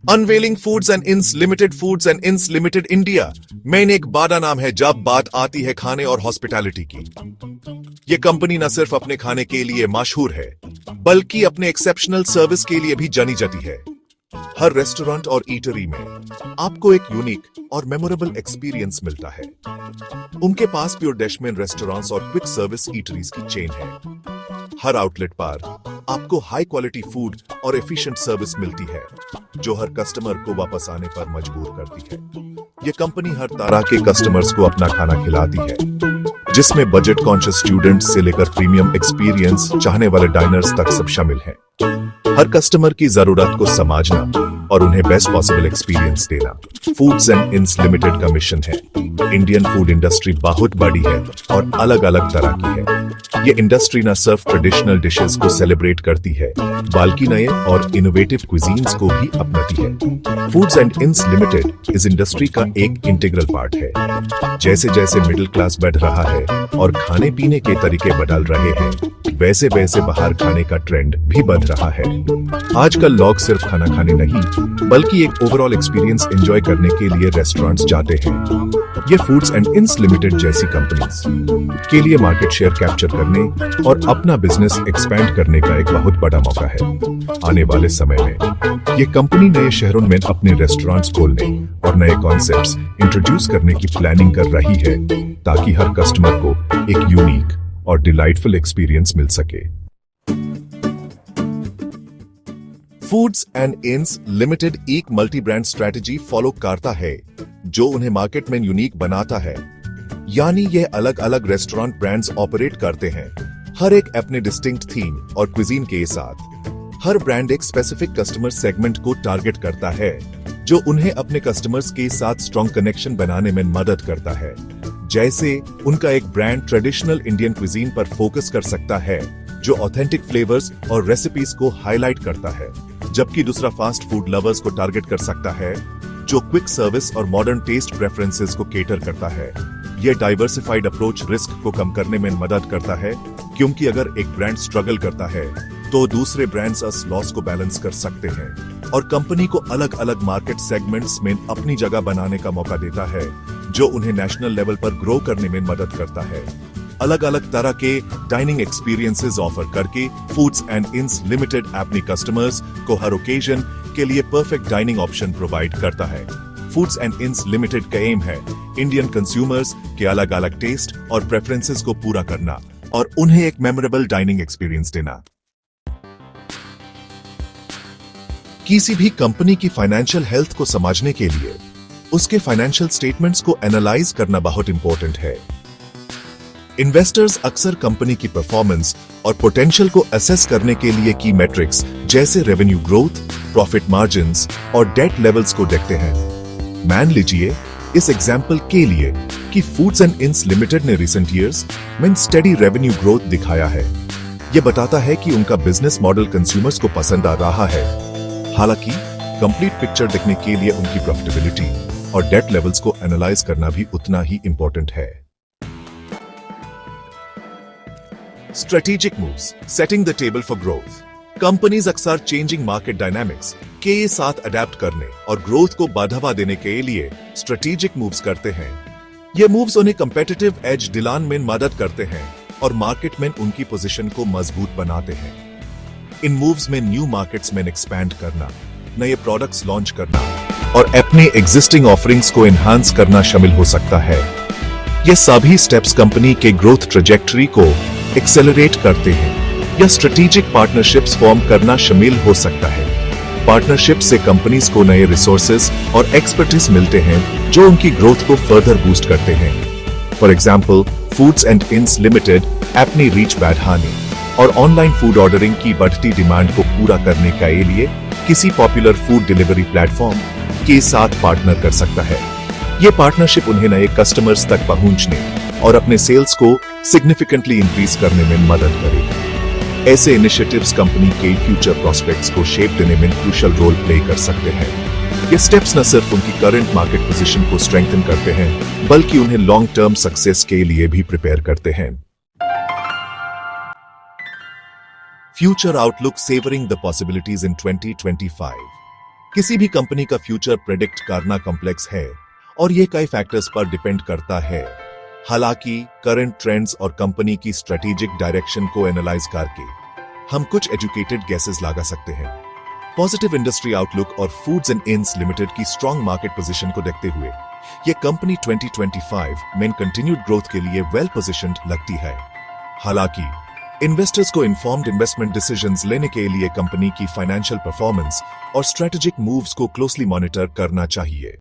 Unveiling foods and इंस limited, foods and इंस limited India main एक बड़ा नाम है जब बात आती है खाने और हॉस्पिटैलिटी की। यह कंपनी न सिर्फ अपने खाने के लिए मशहूर है बल्कि अपने एक्सेप्शनल सर्विस के लिए भी जानी जाती है। हर रेस्टोरेंट और ईटरी में आपको एक यूनिक और मेमोरेबल एक्सपीरियंस मिलता है। उनके पास प्योर डैशमैन रेस्टोरेंट्स और क्विक सर्विस ईटरीज की चेन है। हर आउटलेट पर आपको हाई क्वालिटी फूड और एफिशिएंट सर्विस मिलती है जो हर कस्टमर को वापस आने पर मजबूर करती है। ये कंपनी हर तरह के कस्टमर्स को अपना खाना खिलाती है, जिसमें बजट कॉन्शियस स्टूडेंट्स से लेकर प्रीमियम एक्सपीरियंस चाहने वाले डाइनर्स तक सब शामिल हैं। हर कस्टमर की जरूरत को समझना और उन्हें बेस्ट पॉसिबल एक्सपीरियंस देना फूड्स एंड इंस लिमिटेड का मिशन है। इंडियन फूड इंडस्ट्री बहुत बड़ी है और अलग अलग तरह की है। ये इंडस्ट्री न सिर्फ ट्रेडिशनल डिशेस को सेलिब्रेट करती है बल्कि नए और इनोवेटिव क्विजीन्स को भी अपनाती है। फूड्स एंड इंस लिमिटेड इस इंडस्ट्री का एक इंटीग्रल पार्ट है। जैसे जैसे मिडिल क्लास बढ़ रहा है और खाने पीने के तरीके बदल रहे हैं, वैसे वैसे बाहर खाने का ट्रेंड भी बढ़ रहा है। आजकल लोग सिर्फ खाना खाने नहीं बल्कि एक ओवरऑल एक्सपीरियंस एंजॉय करने के लिए रेस्टोरेंट्स जाते हैं। ये फूड्स एंड इंस लिमिटेड जैसी कंपनीज के लिए मार्केट शेयर कैप्चर करने और अपना बिजनेस एक्सपैंड करने का एक बहुत बड़ा मौका है। आने वाले समय में ये कंपनी नए शहरों में अपने रेस्टोरेंट्स खोलने और नए कॉन्सेप्ट्स इंट्रोड्यूस करने की प्लानिंग कर रही है ताकि हर कस्टमर को एक यूनिक और डिलाइटफुल एक्सपीरियंस मिल सके। फूड्स एंड इंस लिमिटेड एक मल्टी ब्रांड स्ट्रेटजी फॉलो करता है जो उन्हें मार्केट में यूनिक बनाता है। यानी ये अलग अलग रेस्टोरेंट ब्रांड्स ऑपरेट करते हैं, हर एक अपने डिस्टिंक्ट थीम और क्विजीन के साथ। हर ब्रांड एक स्पेसिफिक कस्टमर सेगमेंट को टारगेट करता है जो उन्हें अपने कस्टमर्स के साथ स्ट्रॉन्ग कनेक्शन बनाने में मदद करता है। जैसे उनका एक ब्रांड ट्रेडिशनल इंडियन क्विजीन पर फोकस कर सकता है जो ऑथेंटिक फ्लेवर्स और रेसिपीज को हाईलाइट करता है, जबकि दूसरा फास्ट फूड लवर्स को टारगेट कर सकता है जो क्विक सर्विस और मॉडर्न टेस्ट प्रेफरेंसेस को केटर करता है। यह डाइवर्सिफाइड अप्रोच रिस्क को कम करने में मदद करता है, क्योंकि अगर एक ब्रांड स्ट्रगल करता है तो दूसरे ब्रांड्स उस लॉस को बैलेंस कर सकते हैं और कंपनी को अलग अलग मार्केट सेगमेंट्स में अपनी जगह बनाने का मौका देता है जो उन्हें नेशनल लेवल पर ग्रो करने में मदद करता है। अलग अलग तरह के डाइनिंग एक्सपीरियंसेस ऑफर करके फूड्स एंड इंस लिमिटेड अपने कस्टमर्स को हर ओकेजन के लिए परफेक्ट डाइनिंग ऑप्शन प्रोवाइड करता है। फूड्स एंड इंस लिमिटेड का एम है इंडियन कंज्यूमर्स के अलग अलग टेस्ट और प्रेफरेंसेस को पूरा करना और उन्हें एक मेमोरेबल डाइनिंग एक्सपीरियंस देना। किसी भी कंपनी की फाइनेंशियल हेल्थ को समझने के लिए उसके फाइनेंशियल स्टेटमेंट्स को एनालाइज करना बहुत इंपॉर्टेंट है। इन्वेस्टर्स अक्सर कंपनी की परफॉर्मेंस और पोटेंशियल को असेस करने के लिए की मैट्रिक्स जैसे रेवेन्यू ग्रोथ, प्रॉफिट मार्जिन्स और डेट लेवल्स को देखते हैं। मान लीजिए इस एग्जाम्पल के लिए कि फूड्स एंड इंस लिमिटेड ने रिसेंट ईयर्स में स्टेडी रेवेन्यू ग्रोथ दिखाया है। यह बताता है कि उनका बिजनेस मॉडल कंज्यूमर्स को पसंद आ रहा है। हालांकि कंप्लीट पिक्चर देखने के लिए उनकी प्रॉफिटेबिलिटी और डेट लेवल्स को एनालाइज करना भी उतना ही इंपॉर्टेंट है। Strategic moves setting the table for growth. Companies अक्सर चेंजिंग मार्केट डायनामिक्स के साथ अडेप्ट करने और ग्रोथ को बढ़ावा देने के लिए स्ट्रेटेजिक मूव्स करते हैं। ये मूव्स उन्हें कंपेटिटिव एज दिलाने में मदद करते हैं और मार्केट में उनकी पोजीशन को मजबूत बनाते हैं। इन मूव्स में न्यू मार्केट्स में एक्सपैंड करना, नए प्रोडक्ट्स लॉन्च करना और अपने एग्जिस्टिंग ऑफरिंग्स को एनहांस करना शामिल हो सकता है। ये सभी स्टेप्स कंपनी के ग्रोथ ट्रेजेक्टरी को एक्सेलरेट करते हैं या स्ट्रेटेजिक पार्टनरशिप्स फॉर्म करना शामिल हो सकता है। पार्टनरशिप से कंपनीज को नए रिसोर्सेज और एक्सपर्टीज मिलते हैं जो उनकी ग्रोथ को फर्दर बूस्ट करते हैं। फॉर एग्जाम्पल, फूड्स एंड इंस लिमिटेड अपनी रीच बढ़ाने और ऑनलाइन फूड ऑर्डरिंग की बढ़ती डिमांड को पूरा करने के लिए किसी पॉपुलर फूड डिलीवरी प्लेटफॉर्म के साथ पार्टनर कर सकता है। ये पार्टनरशिप उन्हें नए कस्टमर्स तक पहुंचने और अपने सेल्स को सिग्निफिकेंटली इंक्रीज करने में मदद करेगी। ऐसे इनिशिएटिव्स कंपनी के फ्यूचर प्रोस्पेक्ट्स को शेप देने में क्रूशियल रोल प्ले कर सकते हैं। ये स्टेप्स न सिर्फ उनकी करंट मार्केट पोजीशन को स्ट्रेंथन करते हैं बल्कि उन्हें लॉन्ग टर्म सक्सेस के लिए भी प्रिपेयर करते हैं। Future outlook savouring the possibilities in 2025। किसी भी कंपनी का फ्यूचर प्रेडिक्ट करना कॉम्प्लेक्स है और ये कई फैक्टर्स पर डिपेंड करता है। हालांकि करंट ट्रेंड्स और कंपनी की स्ट्रेटेजिक डायरेक्शन को एनालाइज करके हम कुछ एजुकेटेड गेसेस लगा सकते हैं। पॉजिटिव इंडस्ट्री आउटलुक और फूड्स एंड इंस लिमिटेड की स्ट्रांग मार्केट पोजीशन को देखते हुए ये कंपनी 2025 में कंटिन्यूड ग्रोथ के लिए वेल पोजीशंड लगती है। हालांकि इन्वेस्टर्स को इन्फॉर्म्ड इन्वेस्टमेंट डिसीजंस लेने के लिए कंपनी की फाइनेंशियल परफॉर्मेंस और स्ट्रेटेजिक मूव्स को क्लोजली मॉनिटर करना चाहिए।